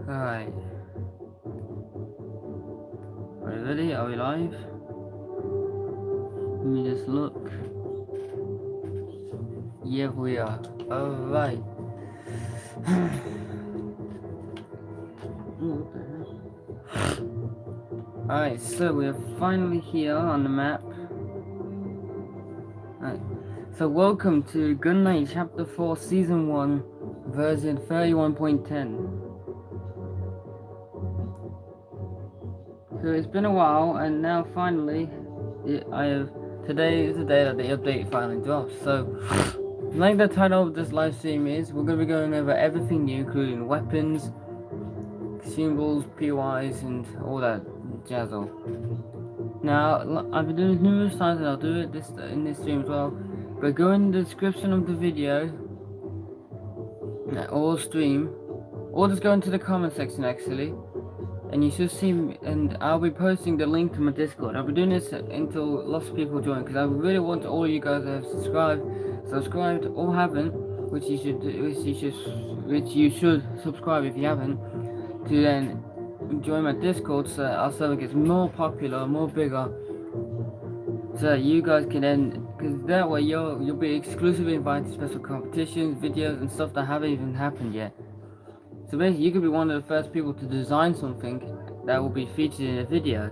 Alright. Are we ready? Are we live? Let me just look. Yeah, we are. Alright. Alright, so we're finally here on the map. Alright. So welcome to GunNite Chapter 4 Season 1 version 31.10. So it's been a while, and now finally, today is the day that the update finally drops. So, like the title of this live stream is, we're going to be going over everything new, including weapons, consumables, POIs, and all that jazzle. Now, I've been doing this numerous times, and I'll do it in this stream as well. But go in the description of the video, or stream, or just go into the comment section actually. And you should see, and I'll be posting the link to my Discord. I'll be doing this until lots of people join, because I really want all you guys that have subscribed or haven't, which you should subscribe if you haven't, to then join my Discord so that our server gets more popular, more bigger, so that you guys can then, because that way you'll be exclusively invited to special competitions, videos, and stuff that haven't even happened yet. So basically, you could be one of the first people to design something that will be featured in a video.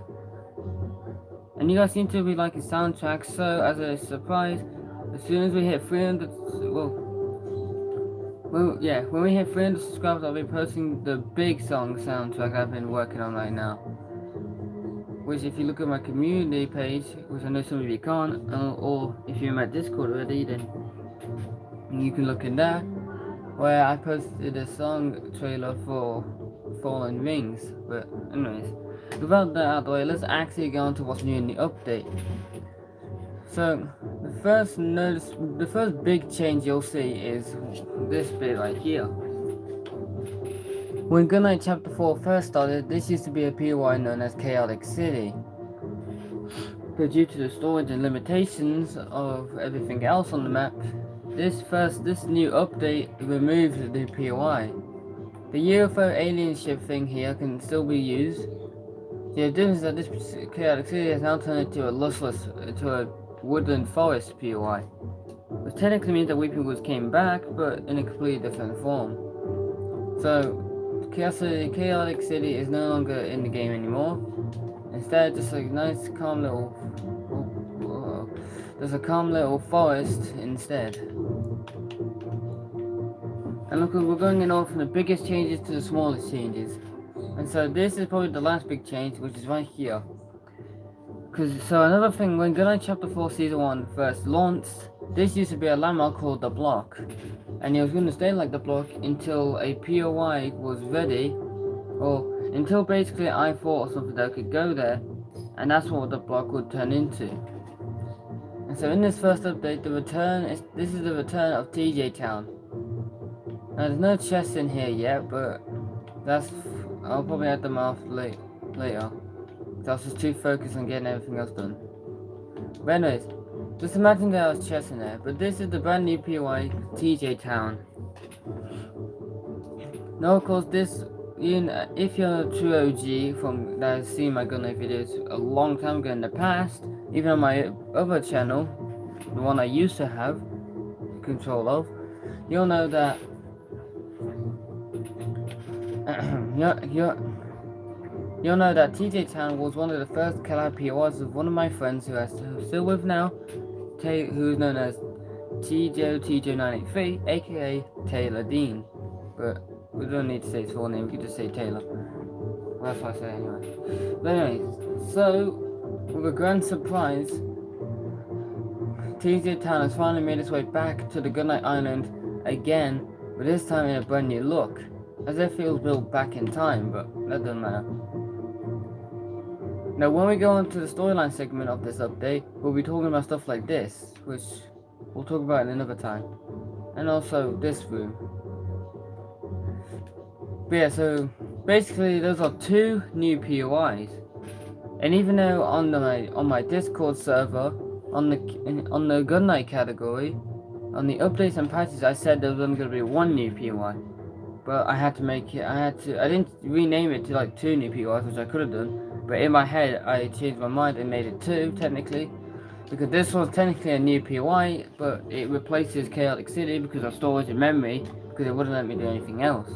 And you guys seem to be liking soundtracks, so as a surprise, as soon as we hit 300, when we hit 300 subscribers, I'll be posting the big song soundtrack I've been working on right now. Which, if you look at my community page, which I know some of you can't, or if you're in my Discord already, then you can look in there, where I posted a song trailer for Fallen Rings. But anyways, without that out of the way, let's actually go on to what's new in the update. So the first big change you'll see is this bit right here. When GunNite Chapter 4 first started, this used to be a POI known as Chaotic City. But due to the storage and limitations of everything else on the map, this new update removed the POI. The UFO alien ship thing here can still be used. The difference is that this chaotic city has now turned into a woodland forest POI, which technically means that Weeping Woods came back, but in a completely different form. So, Chaotic City is no longer in the game anymore. Instead, just a nice calm little there's a calm little forest instead. And look, we're going in order from the biggest changes to the smallest changes. And so this is probably the last big change, which is right here. So another thing, when GunNite Chapter 4 Season 1 first launched, this used to be a landmark called the Block. And it was going to stay like the Block until a POI was ready, or until basically I thought of something that could go there, and that's what the Block would turn into. And so in this first update, this is the return of TJ Town. Now there's no chests in here yet, but I'll probably add them off later. So I was just too focused on getting everything else done. But anyways, just imagine there was chests in there, but this is the brand new POI, TJ Town. Now of course if you're a true OG that has seen my GunNite videos a long time ago in the past, even on my other channel, the one I used to have control of, you'll know that you'll know that TJ Town was one of the first collab POIs of one of my friends who I'm still with now, who's known as TJ983, aka Taylor Dean. But we don't need to say his full name, we can just say Taylor. Well, that's what I say anyway. But anyways, so with a grand surprise, TJ Town has finally made its way back to the GunNite Island again, but this time in a brand new look, as if it was built back in time, but that doesn't matter. Now when we go on to the storyline segment of this update, we'll be talking about stuff like this, which we'll talk about in another time, and also this room. But yeah, so basically those are two new POIs. And even though on my Discord server, on the GunNite category, on the updates and patches, I said there was only going to be one new POI. but I had to make it. I didn't rename it to like 2 new POIs, which I could have done. But in my head, I changed my mind and made it 2 technically, because this was technically a new POI, but it replaces Chaotic City because I store it in memory because it wouldn't let me do anything else.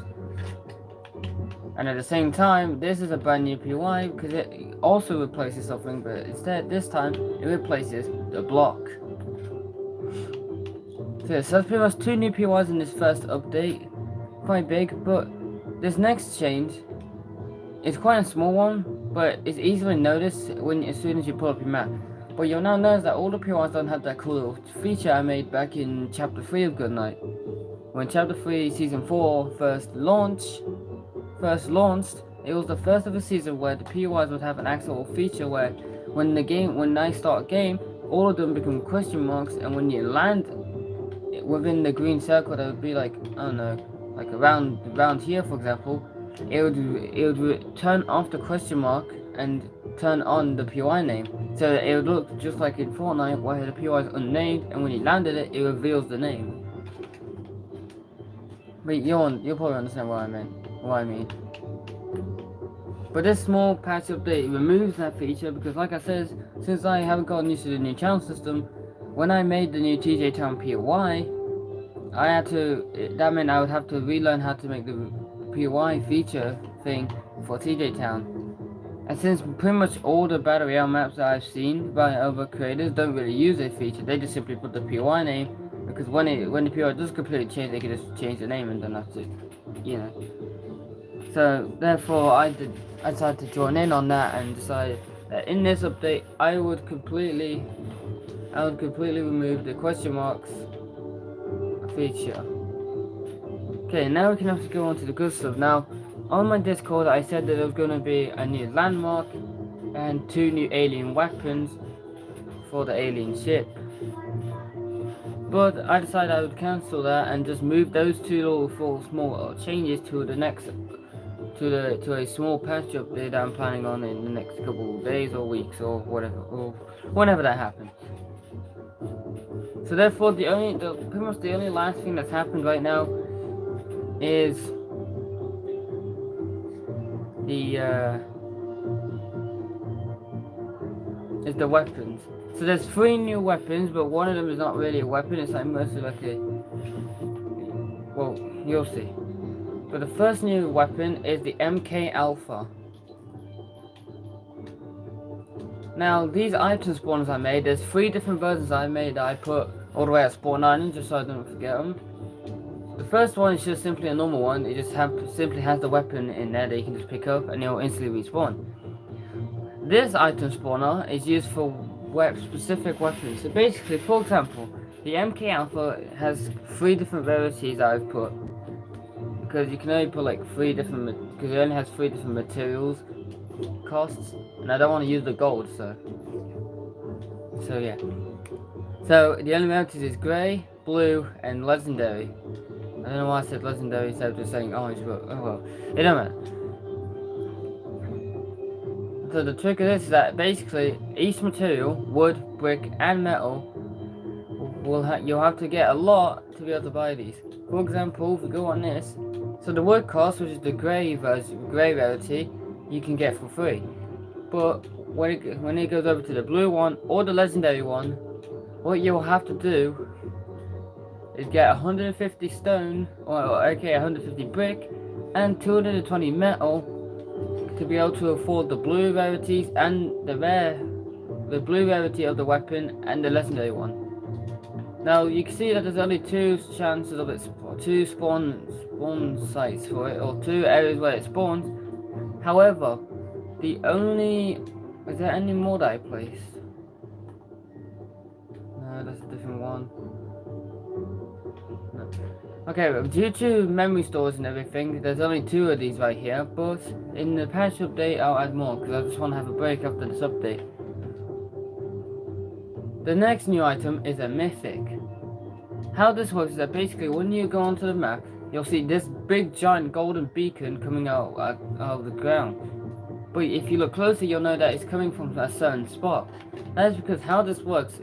And at the same time, this is a brand new POI because it also replaces something, but instead this time it replaces the block. So that's pretty much 2 new POIs in this first update. Quite big, but this next change is quite a small one, but it's easily noticed as soon as you pull up your map. But you'll now notice that all the POIs don't have that cool little feature I made back in Chapter 3 of GunNite. When Chapter 3 Season 4 first launched, it was the first of the season where the POIs would have an actual feature where when I start a game, all of them become question marks, and when you land within the green circle, there would be like, I don't know, like around here for example, it would turn off the question mark and turn on the POI name. So it would look just like in Fortnite where the POI is unnamed, and when you landed it, it reveals the name. But you'll probably understand what I mean. But this small patch update removes that feature because, like I said, since I haven't gotten used to the new channel system, when I made the new TJ Town POI, that meant I would have to relearn how to make the POI feature thing for TJ Town. And since pretty much all the Battle Royale maps that I've seen by other creators don't really use this feature, they just simply put the POI name, because when the POI does completely change, they can just change the name and don't have to, you know. So therefore I decided to join in on that and decided that in this update I would completely remove the question marks feature. Okay, now we can have to go on to the good stuff. Now, on my Discord I said that there was going to be a new landmark and 2 new alien weapons for the alien ship. But I decided I would cancel that and just move those 2 little small changes to the next to a small patch update that I'm planning on in the next couple of days or weeks or whatever, or whenever that happens. So therefore, pretty much the only last thing that's happened right now is the weapons. So there's 3 new weapons, but one of them is not really a weapon. It's like mostly like a, well, you'll see. But the first new weapon is the MK Alpha. Now, these item spawners I made, there's 3 different versions I made that I put all the way at spawn island just so I don't forget them. The first one is just simply a normal one. It just simply has the weapon in there that you can just pick up and it will instantly respawn. This item spawner is used for specific weapons. So basically, for example, the MK Alpha has 3 different rarities that I've put. Because you can only put like 3 different, because it only has 3 different materials costs, and I don't want to use the gold, so yeah. So the only rarities is grey, blue, and legendary. I don't know why I said legendary instead of just saying orange, but oh well, it don't matter. So the trick of this is that basically each material, wood, brick, and metal, you'll have to get a lot to be able to buy these. For example, if we go on this, so the wood cost, which is the grey rarity, you can get for free. But when it goes over to the blue one or the legendary one, what you'll have to do is get 150 stone, or okay, 150 brick, and 220 metal to be able to afford the blue rarities and the blue rarity of the weapon and the legendary one. Now you can see that there's only 2 chances of it, 2 spawn sites for it, or 2 areas where it spawns. However, is there any more that I placed? No, that's a different one. No. Okay, due to memory stores and everything, there's only 2 of these right here, but in the patch update I'll add more, because I just want to have a break after this update. The next new item is a mythic. How this works is that basically when you go onto the map, you'll see this big giant golden beacon coming out of the ground. But if you look closer, you'll know that it's coming from a certain spot. That is because how this works,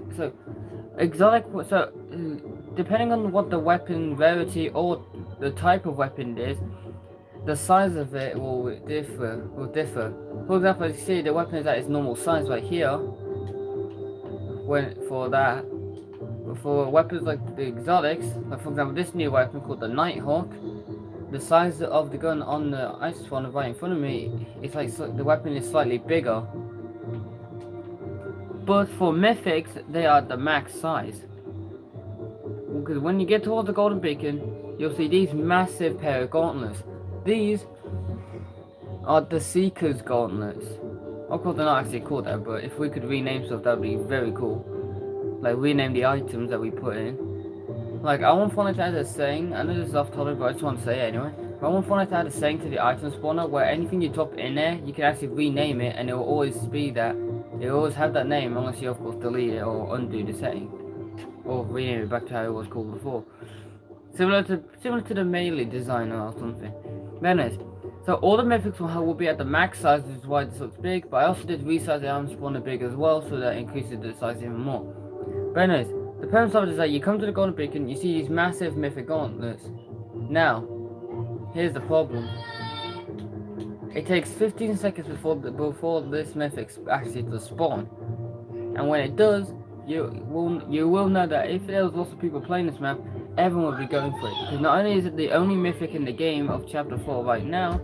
depending on what the weapon rarity or the type of weapon it is, the size of it will differ. For example, as you see, the weapon is at its normal size right here. When for that, for weapons like the exotics, like for example, this new weapon called the Nighthawk, the size of the gun on the ice one right in front of me, it's like the weapon is slightly bigger. But for mythics, they are the max size. Because when you get towards the golden beacon, you'll see these massive pair of gauntlets. These are the Seeker's gauntlets. Of course, they're not actually called that, but if we could rename stuff, that would be very cool. Like, rename the items that we put in. Like, I want Fortnite to add a saying. I know this is off topic, but I just want to say it anyway. But I want Fortnite to add a saying to the item spawner where anything you drop in there, you can actually rename it, and it will always be that. It will always have that name, unless you, of course, delete it or undo the setting. Or rename it back to how it was called before. Similar to the melee designer or something. But anyways, so all the mythics will be at the max size, which is why this looks big, but I also did resize the item spawner big as well, so that increases the size even more. But anyways, the premise of it is that you come to the golden beacon, you see these massive mythic gauntlets. Now, here's the problem. It takes 15 seconds before this mythic actually does spawn. And when it does, you will know that if there was lots of people playing this map, everyone would be going for it. Because not only is it the only mythic in the game of chapter 4 right now,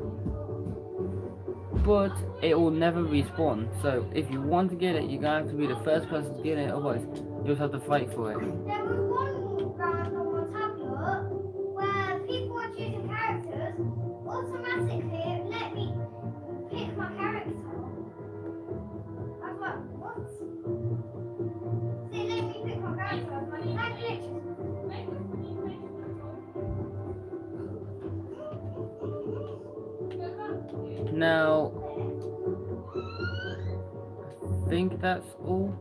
but it will never respawn. So if you want to get it, you're gonna have to be the first person to get it, otherwise you'll have to fight for it. There was one round on my tablet where people were choosing characters, automatically it let me pick my character. I was like, what? So it let me pick my character. I was like, that glitches. Now, I think that's all.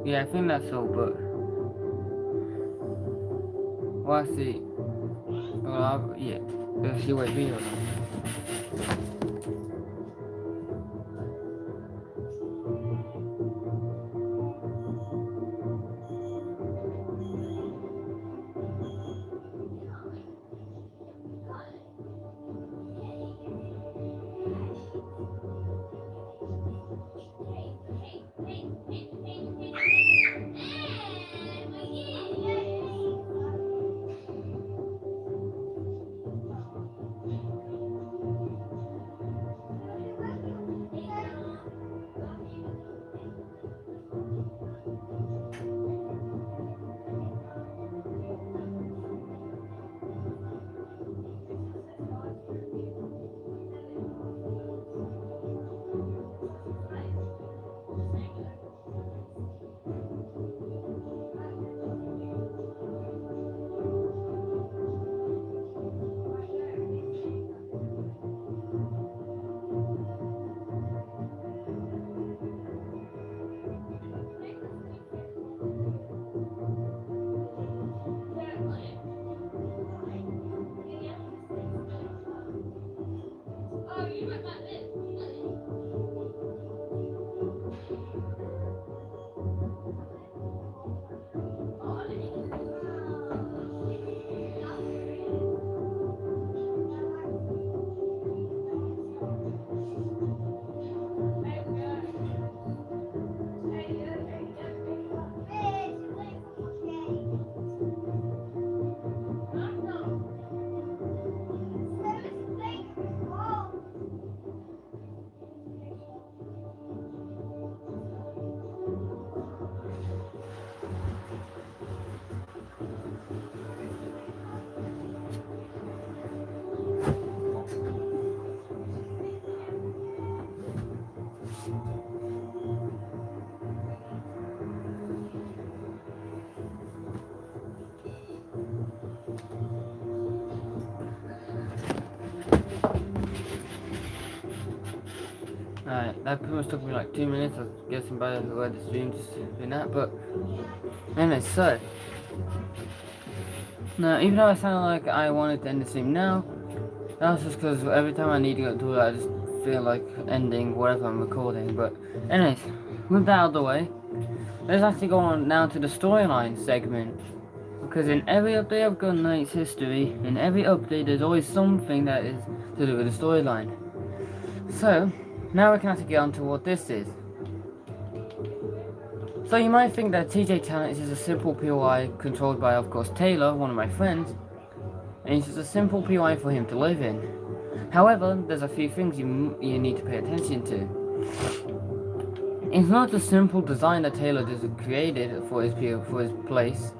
Yeah, I think that's all, but well, I see. Well, yeah, let's see what video. Alright, that pretty much took me like 2 minutes. I was guessing by the way the stream just been that, but anyway, so now even though I sounded like I wanted to end the stream now, that was just because every time I need to go do it, I just feel like ending whatever I'm recording. But anyways, with that out of the way, let's actually go on now to the storyline segment. Because in every update of GunNite's history, in every update there's always something that is to do with the storyline. So, now we can actually get on to what this is. So you might think that TJ Town is just a simple POI controlled by, of course, Taylor, one of my friends, and it's just a simple POI for him to live in. However, there's a few things you need to pay attention to. It's not a simple design that Taylor just created for his place.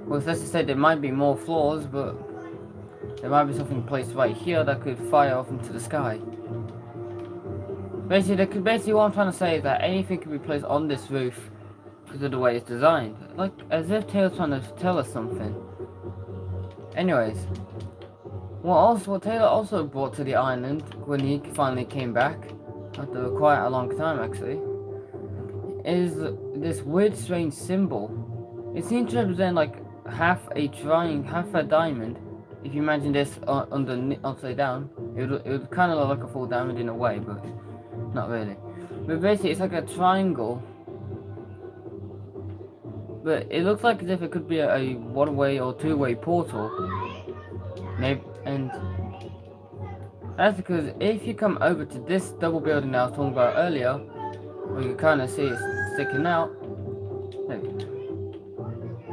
Well, let's just say there might be more flaws, but there might be something placed right here that could fire off into the sky. Basically what I'm trying to say is that anything can be placed on this roof because of the way it's designed. Like, as if Taylor's trying to tell us something. Anyways, what Taylor also brought to the island when he finally came back, after quite a long time actually, is this weird strange symbol. It seems to represent like half a diamond. If you imagine this upside down, it would kind of look like a full diamond in a way, but not really. But basically it's like a triangle, but it looks like as if it could be a one-way or two-way portal. Maybe, and that's because if you come over to this double building that I was talking about earlier, where you kind of see it sticking out,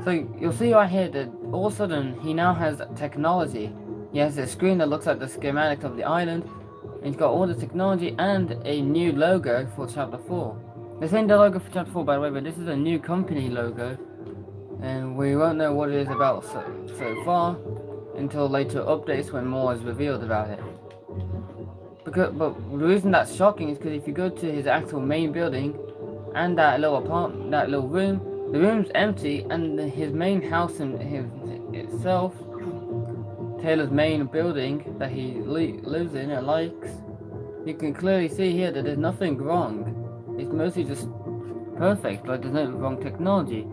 so you'll see right here that all of a sudden he now has technology. He has a screen that looks like the schematics of the island, and he's got all the technology and a new logo for Chapter 4. This ain't the logo for Chapter 4, by the way, but this is a new company logo, and we won't know what it is about so far until later updates when more is revealed about it. But the reason that's shocking is because if you go to his actual main building and that little apartment, that little room, the room's empty, and his main house itself, Taylor's main building that he lives in and likes, you can clearly see here that there's nothing wrong. It's mostly just perfect, like there's no wrong technology.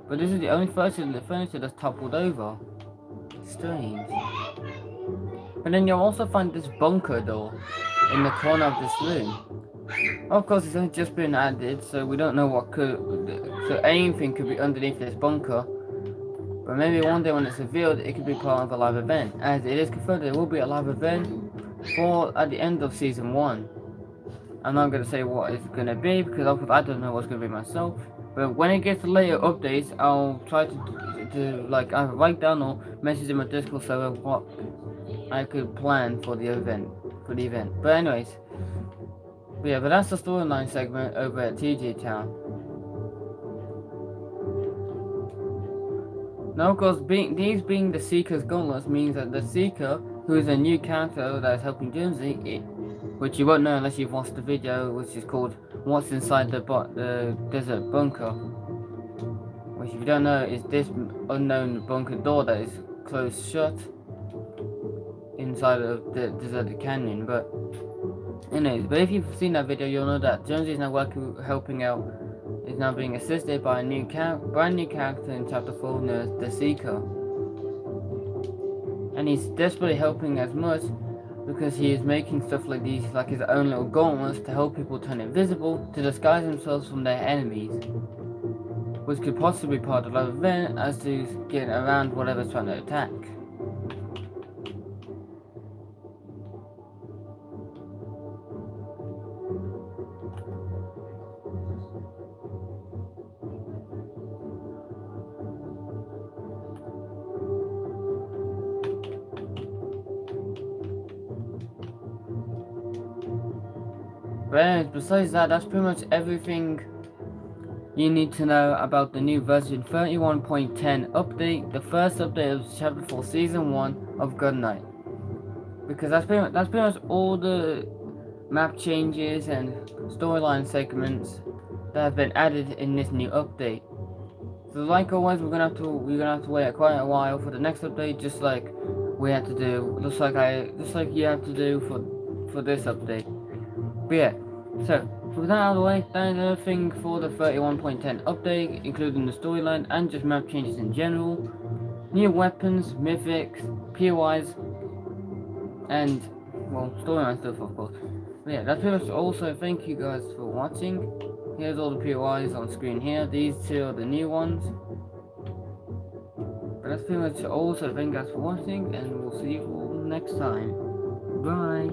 But this is the only furniture that's toppled over. Strange. But then you'll also find this bunker door in the corner of this room. Of course, it's only just been added, so we don't know what so anything could be underneath this bunker. But maybe one day when it's revealed, it could be part of a live event. As it is confirmed, there will be a live event at the end of Season 1. I'm not going to say what it's going to be, because I don't know what's going to be myself. But when it gets to later updates, I'll try to like either write down or message in my Discord server what I could plan for the event. But anyways, but that's the storyline segment over at TJ Town. Now, of course, these being the Seeker's gauntlets means that the Seeker, who is a new character that is helping Jonesy, which you won't know unless you've watched the video, which is called "What's Inside the Desert Bunker," which, if you don't know, is this unknown bunker door that is closed shut inside of the deserted canyon. But anyways, if you've seen that video, you'll know that Jonesy is now helping out. Is now being assisted by a brand new character in Chapter 4, the Seeker, and he's desperately helping as much because he is making stuff like these, like his own little gauntlets, to help people turn invisible to disguise themselves from their enemies, which could possibly be part of an event as to get around whatever's trying to attack. But besides that, that's pretty much everything you need to know about the new version 31.10 update, the first update of Chapter 4 Season 1 of GunNite. Because that's pretty much all the map changes and storyline segments that have been added in this new update. So like always, we're gonna have to wait quite a while for the next update, just like we had to do, just like you have to do for this update. But yeah, so with that out of the way, that is everything for the 31.10 update, including the storyline and just map changes in general, new weapons, mythics, POIs, and, well, storyline stuff, of course. But yeah, that's pretty much all, so thank you guys for watching. Here's all the POIs on screen here. These two are the new ones. And that's pretty much all, so thank you guys for watching, and we'll see you all next time. Bye!